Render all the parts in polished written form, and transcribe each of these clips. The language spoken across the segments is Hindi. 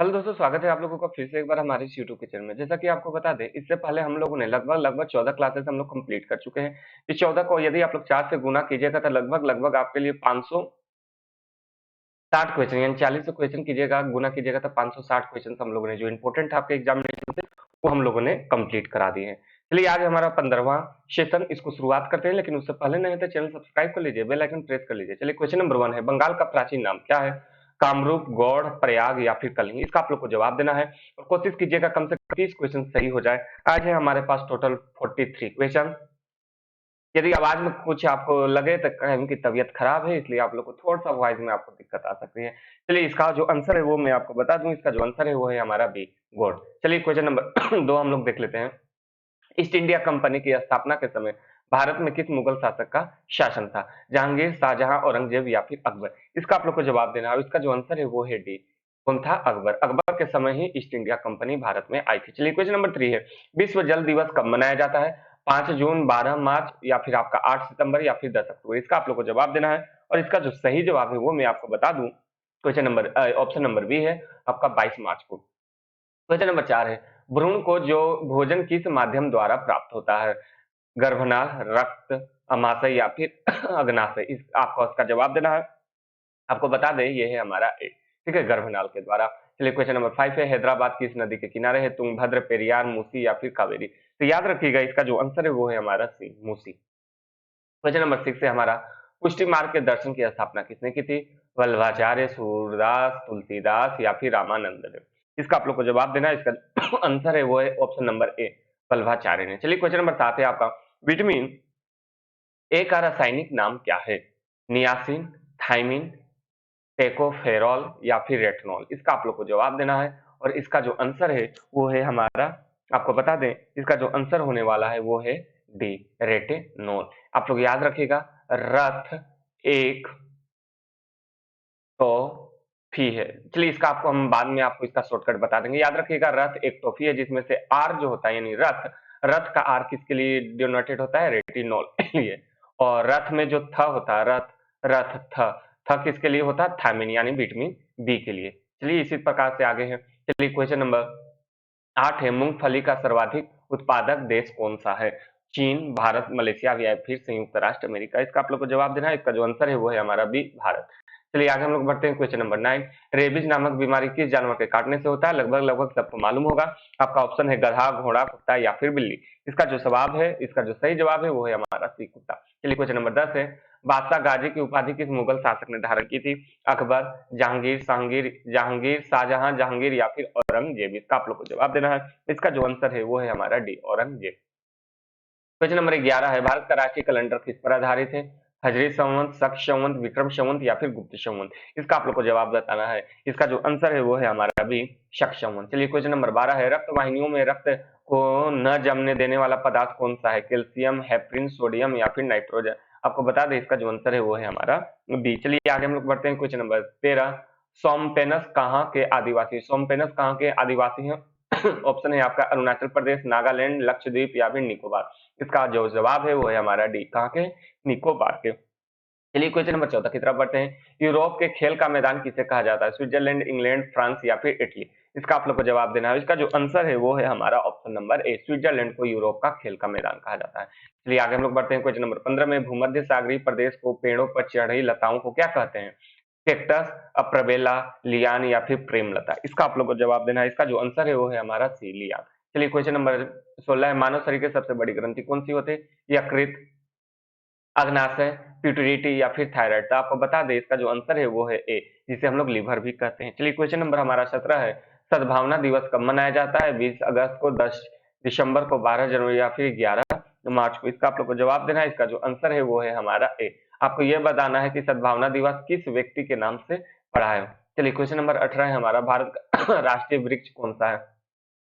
हेलो दोस्तों, स्वागत है आप लोगों का फिर से एक बार हमारे इस यूट्यूब के चैनल में। जैसा कि आपको बता दें, इससे पहले हम लोगों ने लगभग 14 क्लासेस हम लोग कंप्लीट कर चुके हैं। इस 14 को यदि आप लोग 4 से गुना कीजिएगा तो लगभग आपके लिए 560 क्वेश्चन यानी 40 क्वेश्चन कीजिएगा, गुना कीजिएगा तो 560 क्वेश्चन हम लोगों ने जो इंपॉर्टेंट था आपके एग्जामिनेशन से वो हम लोगों ने कंप्लीट करा दिए हैं। चलिए आज हमारा 15वां सेशन, इसको शुरुआत करते हैं। लेकिन उससे पहले नहीं तो चैनल सब्सक्राइब कर लीजिए, बेल आइकन प्रेस कर लीजिए। चलिए क्वेश्चन नंबर 1 है, बंगाल का प्राचीन नाम क्या है? कामरूप, गौड़, प्रयाग या फिर कलिंग? इसका आप लोग को जवाब देना है और कोशिश कीजिएगा कम से कम 30 क्वेश्चन सही हो जाए। आज है हमारे पास टोटल 43 क्वेश्चन। यदि आवाज में कुछ आपको लगे तो कहें कि तबीयत खराब है, इसलिए आप लोग को थोड़ा सा वॉइस में आपको दिक्कत आ सकती है। चलिए इसका जो आंसर है वो मैं आपको बता दूं। इसका जो आंसर है वो है हमारा बी, गॉड। चलिए क्वेश्चन नंबर 2 हम लोग देख लेते हैं। ईस्ट इंडिया कंपनी की स्थापना के समय भारत में किस मुगल शासक का शासन था? जहांगीर, शाहजहां, औरंगजेब या फिर अकबर? इसका आप लोग को जवाब देना है। इसका जो आंसर है वो है डी, कौन था? अकबर। अकबर के समय ही ईस्ट इंडिया कंपनी भारत में आई थी। चलिए क्वेश्चन नंबर 3 है, विश्व जल दिवस कब मनाया जाता है? 5 जून, 12 मार्च या फिर आपका 8 सितंबर या फिर 10 अक्टूबर? इसका आप लोग को जवाब देना है और इसका जो सही जवाब है वो मैं आपको बता दूं। Question number option number B है आपका 22 मार्च को। क्वेश्चन नंबर 4 है, भ्रूण को जो भोजन किस माध्यम द्वारा प्राप्त होता है? गर्भनाल, रक्त, अमाशय या फिर अग्नाशय? इस आपको इसका जवाब देना है। आपको बता दें ये है हमारा ए, ठीक है, गर्भनाल के द्वारा। चलिए क्वेश्चन नंबर 5 है, हैदराबाद किस नदी के किनारे है? तुंगभद्र, पेरियार, मूसी या फिर कावेरी? तो याद रखिएगा इसका जो आंसर है वो है हमारा सी, मूसी। क्वेश्चन नंबर 6 है हमारा, पुष्टि मार्ग के दर्शन की स्थापना किसने की थी? वल्लभाचार्य, सूरदास, तुलसीदास या फिर रामानंद ने? इसका आप लोग को जवाब देना है। इसका आंसर है वो है ऑप्शन नंबर ए, वल्लभाचार्य ने। चलिए क्वेश्चन नंबर 7 है आपका, विटामिन ए का रासायनिक नाम क्या है? नियासिन, थाइमिन, टेकोफेरॉल या फिर रेटिनॉल? इसका आप लोग को जवाब देना है और इसका जो आंसर है वो है हमारा, आपको बता दें इसका जो आंसर होने वाला है वो है डी, रेटिनॉल। आप लोग याद रखिएगा, रथ एक टॉफी है। चलिए इसका आपको हम बाद में आपको इसका शॉर्टकट बता देंगे। याद रखिएगा, रथ एक टॉफी है जिसमें से आर जो होता है यानी रथ, रथ का आर किसके लिए डिनोटेड होता है? रेटिनॉल के लिए। और रथ में जो थ होता है, रथ, रथ थ, थ किसके लिए होता है? थायमिन यानी विटामिन बी के लिए। चलिए इसी प्रकार से आगे है। चलिए क्वेश्चन नंबर 8 है, मूंगफली का सर्वाधिक उत्पादक देश कौन सा है? चीन, भारत, मलेशिया या फिर संयुक्त राष्ट्र अमेरिका? इसका आप लोग को जवाब देना है। इसका जो आंसर है वो है हमारा बी, भारत। चलिए आगे हम लोग बढ़ते हैं क्वेश्चन नंबर 9, रेबीज नामक बीमारी किस जानवर के काटने से होता है? लगभग सबको मालूम होगा। आपका ऑप्शन है गधा, घोड़ा, कुत्ता या फिर बिल्ली? इसका जो जवाब है, इसका जो सही जवाब है वो है हमारा सी, कुत्ता। चलिए क्वेश्चन नंबर 10 है, बादशाह गाजी की उपाधि किस मुगल शासक ने धारण की थी? अकबर, जहांगीर, शाहजहां, जहांगीर या फिर औरंगजेब? इसका आप लोग को जवाब देना है। इसका जो आंसर है वो है हमारा डी, औरंगजेब। क्वेश्चन नंबर 11 है, भारत का राष्ट्रीय कैलेंडर किस पर आधारित है? हजरी संवत, शक संवत, विक्रम संवत या फिर गुप्त संवत? इसका आप लोग को जवाब बताना है। इसका जो आंसर है वो है हमारा अभी शक संवत। चलिए क्वेश्चन नंबर 12 है, रक्त वाहिनियों में रक्त को न जमने देने वाला पदार्थ कौन सा है? कैल्शियम, हेपरिन, सोडियम या फिर नाइट्रोजन? आपको बता दें इसका जो आंसर है वो है हमारा बी। चलिए आगे हम लोग बढ़ते हैं क्वेश्चन नंबर 13, सोमपेनस कहाँ के आदिवासी? सोमपेनस कहाँ के आदिवासी हैं? ऑप्शन है आपका अरुणाचल प्रदेश, नागालैंड, लक्षद्वीप या फिर निकोबार? इसका जो जवाब है वो है हमारा डी, कहाँ के? निकोबार के। चलिए क्वेश्चन नंबर 14 की तरफ बढ़ते हैं, यूरोप के खेल का मैदान किसे कहा जाता है? स्विट्जरलैंड, इंग्लैंड, फ्रांस या फिर इटली? इसका आप लोग को जवाब देना है। इसका जो आंसर है वो है हमारा ऑप्शन नंबर ए, स्विट्जरलैंड को यूरोप का खेल का मैदान कहा जाता है। चलिए आगे हम लोग बढ़ते हैं क्वेश्चन नंबर 15 में, भूमध्य सागरीय प्रदेश को पेड़ों पर चढ़ रही लताओं को क्या कहते हैं? कैक्टस, अप्रबेला, लियान या फिर प्रेमलता? इसका आप लोग को जवाब देना है। इसका जो आंसर है वो है हमारा सी, लियान। चलिए क्वेश्चन नंबर 16 है, मानव शरीर की सबसे बड़ी ग्रंथि कौन सी होती है? यकृत, अग्नाशय, प्यूटरिटी या फिर थायराइड? तो आपको बता दें इसका जो आंसर है वो है ए, जिसे हम लोग लिवर भी कहते हैं। चलिए क्वेश्चन नंबर हमारा 17 है, सद्भावना दिवस कब मनाया जाता है? 20 अगस्त को, 10 दिसंबर को, 12 जनवरी या फिर 11 मार्च को? इसका आप लोग को जवाब देना है। इसका जो आंसर है वो है हमारा ए। आपको यह बताना है कि सद्भावना दिवस किस व्यक्ति के नाम से पड़ा है। चलिए क्वेश्चन नंबर 18 है हमारा, भारत का राष्ट्रीय वृक्ष कौन सा है?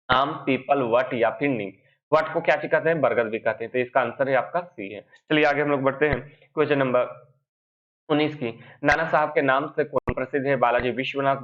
आम, पीपल, वट या फिर नीम? वट को क्या कहते हैं? बरगद भी कहते हैं। तो इसका आंसर है आपका सी है। चलिए आगे हम लोग बढ़ते हैं क्वेश्चन नंबर 19 की, नाना साहब के नाम से कौन प्रसिद्ध है? बालाजी विश्वनाथ,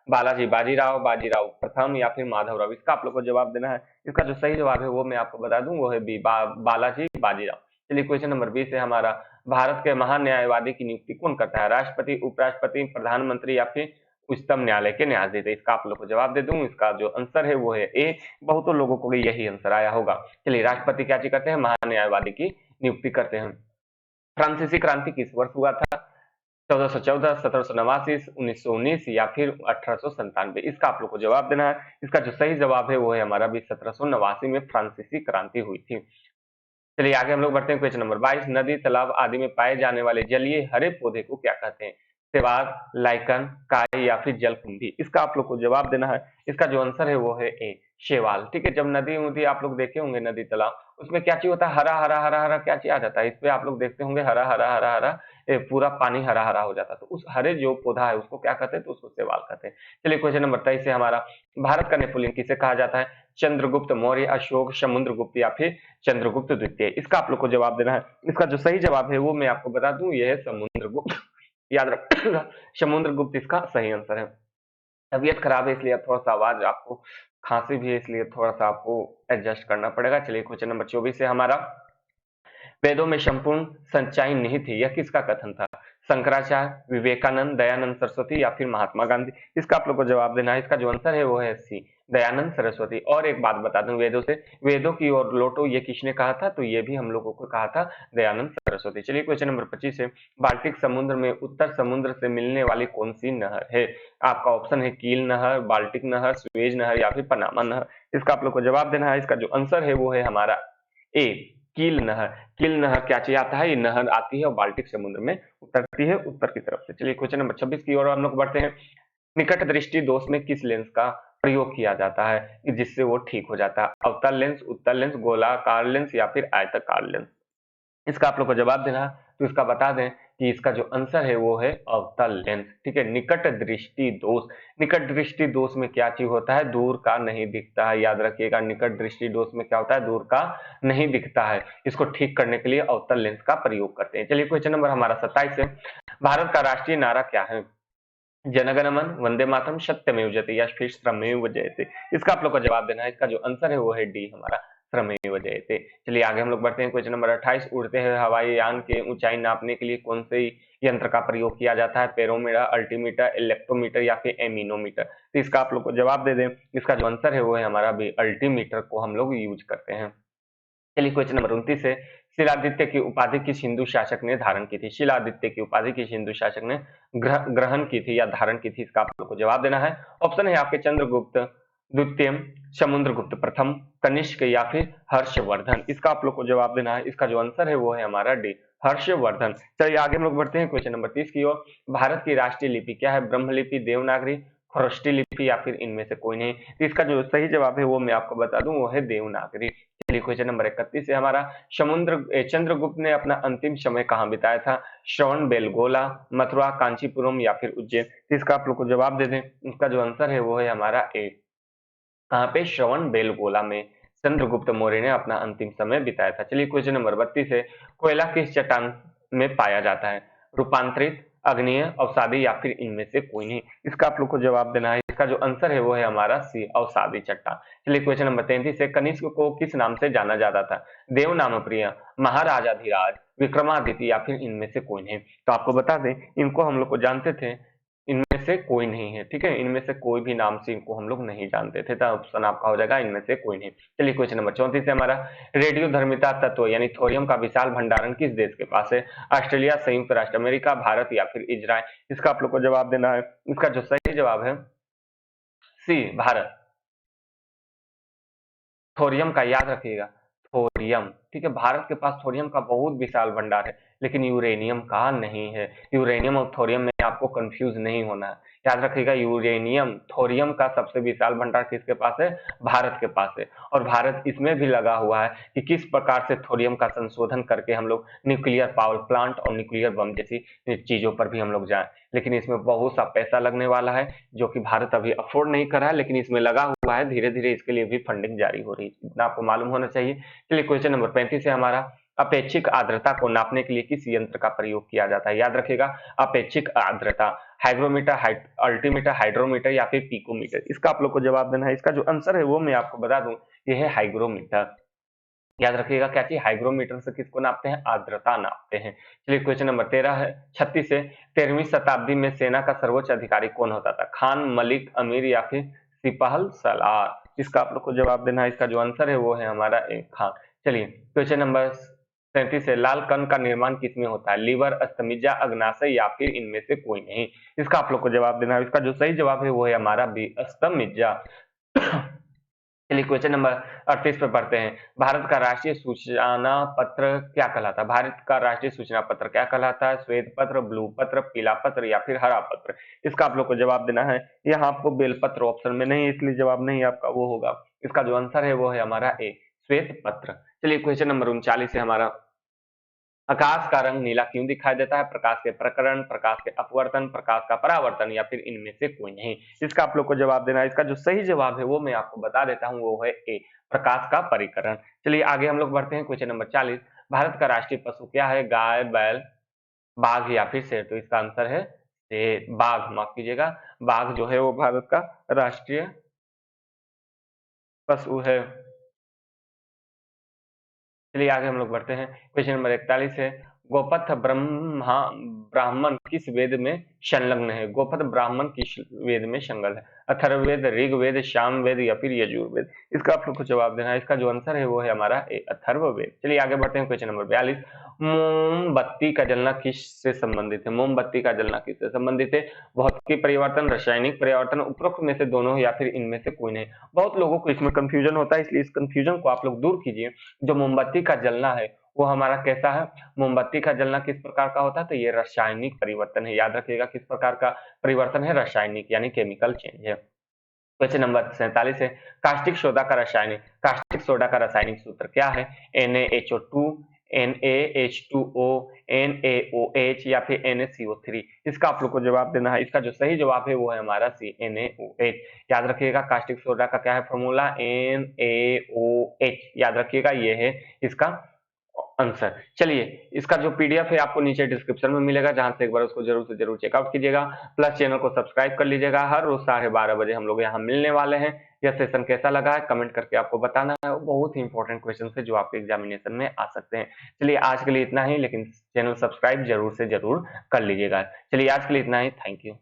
बालाजी बाजीराव, बाजीराव प्रथम या फिर माधवराव? इसका आप लोग को जवाब देना है। इसका जो सही जवाब है वो मैं आपको बता दूं, वो है बी, बालाजी बाजीराव। चलिए क्वेश्चन नंबर 20 है हमारा, भारत के महान न्यायवादी की नियुक्ति कौन करता है? राष्ट्रपति, उपराष्ट्रपति, प्रधानमंत्री या फिर उच्चतम न्यायालय के न्यायाधीश है। इसका आप लोग को जवाब दे दूं, इसका जो आंसर है वो है ए। बहुतों लोगों को यही आंसर आया होगा। चलिए, राष्ट्रपति क्या चीज करते हैं? महान्यायवादी की नियुक्ति करते हैं। फ्रांसीसी क्रांति किस वर्ष हुआ था? 1414, 1789, 1919 या फिर 1897? इसका आप लोग को जवाब देना है। इसका जो सही जवाब है वो है हमारा भी 1789 में फ्रांसीसी क्रांति हुई थी। चलिए आगे हम लोग बढ़ते हैं। क्वेश्चन नंबर 22, नदी, तालाब आदि में पाए जाने वाले जलीय हरे पौधे को क्या कहते हैं? शैवाल, लाइकन, काई या फिर जलकुंभी? इसका आप लोग को जवाब देना है। इसका जो आंसर है वो है ए, शैवाल। ठीक है, जब नदी उदी आप लोग देखे होंगे, नदी तालाब, उसमें क्या चीज होता है? हरा हरा हरा हरा क्या चीज आ जाता है? इस पे आप लोग देखते होंगे हरा हरा हरा हरा, पूरा पानी हरा हरा हो जाता है। तो उस हरे जो पौधा है उसको क्या कहते हैं? तो उसको शैवाल कहते हैं। चलिए क्वेश्चन नंबर 23 है हमारा, भारत का नेपोलियन किसे कहा जाता है? चंद्रगुप्त मौर्य, अशोक, समुद्रगुप्त या फिर चंद्रगुप्त द्वितीय? इसका आप लोग को जवाब देना है। इसका जो सही जवाब है वो मैं आपको बता दूं, यह है समुद्रगुप्त। याद रखिएगा, समुद्रगुप्त इसका सही आंसर है। तबीयत खराब है इसलिए थोड़ा सा आवाज आपको, खांसी भी है इसलिए थोड़ा सा आपको एडजस्ट करना पड़ेगा। चलिए क्वेश्चन नंबर 24 है हमारा, वेदों में संपूर्ण सच्चाई निहित थी, यह किसका कथन था? शंकराचार्य, विवेकानंद, दयानंद सरस्वती या फिर महात्मा गांधी? इसका आप लोग को जवाब देना है। इसका जो आंसर है वो है सी, दयानंद सरस्वती। और एक बात बता दूं, वेदों की ओर लौटो ये किसने कहा था? तो ये भी हम लोगों को कहा था दयानंद सरस्वती। चलिए क्वेश्चन नंबर 25 है, बाल्टिक समुद्र में उत्तर समुद्र से मिलने वाली कौन सी नहर है? आपका ऑप्शन है कील नहर, बाल्टिक नहर, स्वेज नहर या फिर पनामा नहर? इसका आप लोग को जवाब देना है। इसका जो आंसर है वो है हमारा ए, कील नहर। कील नहर क्या चीज आता है? ये नहर आती है और बाल्टिक समुद्र में उतरती है उत्तर की तरफ से। चलिए क्वेश्चन नंबर 26 की ओर हम लोग बढ़ते हैं, निकट दृष्टि दोष में किस लेंस का प्रयोग किया जाता है जिससे वो ठीक हो जाता है? अवतल लेंस, उत्तल लेंस, गोलाकार लेंस या फिर आयताकार लेंस? इसका आप लोग को जवाब देना है। तो इसका बता दें कि इसका जो आंसर है वो है अवतल लेंस। ठीक है, निकट दृष्टि दोष, निकट दृष्टि दोष में क्या चीज होता है? दूर का नहीं दिखता है। याद रखिएगा, निकट दृष्टि दोष में क्या होता है? दूर का नहीं दिखता है। इसको ठीक करने के लिए अवतल लेंस का प्रयोग करते हैं। चलिए क्वेश्चन नंबर हमारा 27 है, भारत का राष्ट्रीय नारा क्या है? जनगण मन, वंदे मातरम, सत्यमेव जयते या फिर श्रमेव जयते? इसका आप लोग को जवाब देना है। इसका जो आंसर है वो है डी, हमारा श्रमेव जयते। चलिए आगे हम लोग बढ़ते हैं। क्वेश्चन नंबर 28, उड़ते हुए हवाई यान के ऊंचाई नापने के लिए कौन से यंत्र का प्रयोग किया जाता है? पेरोमीटर, अल्टीमीटर, इलेक्ट्रोमीटर या फिर एमिनोमीटर? तो इसका आप लोग को जवाब दे दें। इसका जो आंसर है वो है हमारा भी अल्टीमीटर को हम लोग यूज करते हैं। चलिए क्वेश्चन नंबर 29 है, शिलादित्य की उपाधि किस हिंदू शासक ने धारण की थी? शिलादित्य की उपाधि किस हिंदू शासक ने ग्रहण की थी या धारण की थी? इसका आप लोग को जवाब देना है। ऑप्शन है आपके चंद्रगुप्त द्वितीय, समुद्रगुप्त प्रथम, कनिष्क या फिर हर्षवर्धन? इसका आप लोग को जवाब देना है। इसका जो आंसर है वो है हमारा डी, हर्षवर्धन। चलिए आगे हम लोग बढ़ते हैं क्वेश्चन नंबर 30 की ओर, भारत की राष्ट्रीय लिपि क्या है? ब्रह्मलिपि, देवनागरी, खरोष्टी लिपि या फिर इनमें से कोई नहीं? तो इसका जो सही जवाब है वो मैं आपको बता दूं, वो है देवनागरी। चलिए क्वेश्चन नंबर 31 है हमारा, चंद्रगुप्त ने अपना अंतिम समय कहाँ बिताया था? श्रवण बेलगोला, मथुरा, कांचीपुरम या फिर उज्जैन? तो इसका आप लोग को जवाब दे दें। इसका जो आंसर है वो है हमारा ए, कहाँ पे? श्रवण बेलगोला में चंद्रगुप्त मौर्य ने अपना अंतिम समय बिताया था। चलिए क्वेश्चन नंबर 32 है, कोयला किस चट्टान में पाया जाता है? रूपांतरित, अग्नेय, अवसादी या फिर इनमें से कोई नहीं? इसका आप लोग को जवाब देना है। इसका जो आंसर है वो है हमारा सी, अवसादी चट्टान। चलिए क्वेश्चन नंबर 33 है, कनिष्क को किस नाम से जाना जाता था? देव नाम प्रिय, महाराजाधिराज, विक्रमादित्य या फिर इनमें से कोई नहीं? तो आपको बता दें, इनको हम लोग को जानते थे, इनमें से कोई नहीं है। ठीक है, इनमें से कोई भी नाम से इनको हम लोग नहीं जानते थे। तो ऑप्शन आपका हो जाएगा इनमें से कोई नहीं। चलिए क्वेश्चन नंबर 34 है हमारा, रेडियो धर्मिता तत्व यानी थोरियम का विशाल भंडारण किस देश के पास है? ऑस्ट्रेलिया, संयुक्त राष्ट्र अमेरिका, भारत या फिर इजराइल? इसका आप लोग को जवाब देना है। इसका जो सही जवाब है सी, भारत। थोरियम का याद रखिएगा, थोरियम। ठीक है, भारत के पास थोरियम का बहुत विशाल भंडार है, लेकिन यूरेनियम का नहीं है। यूरेनियम और थोरियम में आपको कंफ्यूज नहीं होना है। याद रखिएगा, यूरेनियम, थोरियम का सबसे विशाल भंडार किसके पास है? भारत के पास है। और भारत इसमें भी लगा हुआ है कि किस प्रकार से थोरियम का संशोधन करके हम लोग न्यूक्लियर पावर प्लांट और न्यूक्लियर बम जैसी चीजों पर भी हम लोग जाएं। लेकिन इसमें बहुत सा पैसा लगने वाला है, जो कि भारत अभी अफोर्ड नहीं कर रहा है, लेकिन इसमें लगा हुआ है। धीरे धीरे इसके लिए भी फंडिंग जारी हो रही है, इतना आपको मालूम होना चाहिए। चलिए क्वेश्चन नंबर 35 है हमारा, अपेक्षिक आर्द्रता को नापने के लिए किस यंत्र का प्रयोग किया जाता है? याद रखिएगा, अपेक्षिक आर्द्रता, हाइग्रोमीटर, अल्टीमीटर, हाइड्रोमीटर या फिर पिकोमीटर? इसका आप लोग को जवाब देना है। इसका जो आंसर है वो मैं आपको बता दूं, ये है हाइग्रोमीटर। याद रखिएगा क्या चीज, हाइग्रोमीटर से किसको नापते हैं, आर्द्रता नापते हैं। चलिए क्वेश्चन नंबर 13 है 36 है, 13वीं शताब्दी में सेना का सर्वोच्च अधिकारी कौन होता था, खान, मलिक, अमीर या फिर सिपाही सलार। इसका आप लोग को जवाब देना है, इसका जो आंसर है वो है हमारा ए खान। चलिए क्वेश्चन नंबर 37 है, लाल कण का निर्माण किसमें होता है, लीवर, अस्थमिजा, अग्नाशय या फिर इनमें से कोई नहीं। इसका आप लोग को जवाब देना है, इसका जो सही जवाब है वो है हमारा बी, अस्थमिजा। चलिए क्वेश्चन नंबर 38 पे पढ़ते हैं, भारत का राष्ट्रीय सूचना पत्र क्या कहलाता है, भारत का राष्ट्रीय सूचना पत्र क्या कहलाता है, श्वेत पत्र, ब्लू पत्र, पीला पत्र या फिर हरा पत्र। इसका आप लोग को जवाब देना है, यहाँ आपको बेल पत्र ऑप्शन में नहीं, इसलिए जवाब नहीं आपका वो होगा। इसका जो आंसर है वो है हमारा ए, श्वेत पत्र। चलिए क्वेश्चन नंबर 39 है हमारा, आकाश का रंग नीला क्यों दिखाई देता है, प्रकाश के प्रकरण, प्रकाश के अपवर्तन, प्रकाश का परावर्तन या फिर इनमें से कोई नहीं। इसका आप लोग को जवाब देना है, इसका जो सही जवाब है वो मैं आपको बता देता हूं, वो है ए, प्रकाश का परिकरण। चलिए आगे हम लोग बढ़ते हैं, क्वेश्चन नंबर 40, भारत का राष्ट्रीय पशु क्या है, गाय, बैल, बाघ या फिर शेर। तो इसका आंसर है शेर, बाघ, माफ कीजिएगा, बाघ जो है वो भारत का राष्ट्रीय पशु है। चलिए आगे हम लोग बढ़ते हैं, क्वेश्चन नंबर 41 है, गोपथ ब्राह्मण किस वेद में संलग्न है, गोपथ ब्राह्मण किस वेद में संलग्न है, अथर्ववेद, ऋग्वेद, सामवेद या फिर यजुर्वेद। इसका आप लोग को जवाब देना है, इसका जो आंसर है वो है हमारा अथर्ववेद। चलिए आगे बढ़ते हैं, क्वेश्चन नंबर 42, मोमबत्ती का जलना किससे संबंधित है, मोमबत्ती का जलना किससे संबंधित है, भौतिक परिवर्तन, रासायनिक परिवर्तन, उपरोक्त में से दोनों या फिर इनमें से कोई नहीं। बहुत लोगों को इसमें कंफ्यूजन होता है, इसलिए इस कंफ्यूजन को आप लोग दूर कीजिए। जो मोमबत्ती का जलना है वो हमारा कैसा है, मोमबत्ती का जलना किस प्रकार का होता है, तो ये रासायनिक परिवर्तन है। याद रखिएगा किस प्रकार का परिवर्तन है, रासायनिक यानी केमिकल चेंज है। क्वेश्चन नंबर 47 है, कास्टिक सोडा का रासायनिक सूत्र क्या है, NaHO2, NaH2O, NaOH या फिर NaCO3। इसका आप लोग को जवाब देना है, इसका जो सही जवाब है वो है हमारा सी, NaOH। याद रखिएगा कास्टिक सोडा का क्या है फॉर्मूला, NaOH। याद रखिएगा ये है इसका आंसर। चलिए इसका जो पीडीएफ है आपको नीचे डिस्क्रिप्शन में मिलेगा, जहां से एक बार उसको जरूर से जरूर चेकआउट कीजिएगा। प्लस चैनल को सब्सक्राइब कर लीजिएगा, हर रोज 12:30 बजे हम लोग यहाँ मिलने वाले हैं। यह सेशन कैसा लगा है कमेंट करके आपको बताना है, बहुत ही इंपॉर्टेंट क्वेश्चन है जो आपके एग्जामिनेशन में आ सकते हैं। चलिए आज के लिए इतना ही, लेकिन चैनल सब्सक्राइब जरूर से जरूर कर लीजिएगा। चलिए आज के लिए इतना ही, थैंक यू।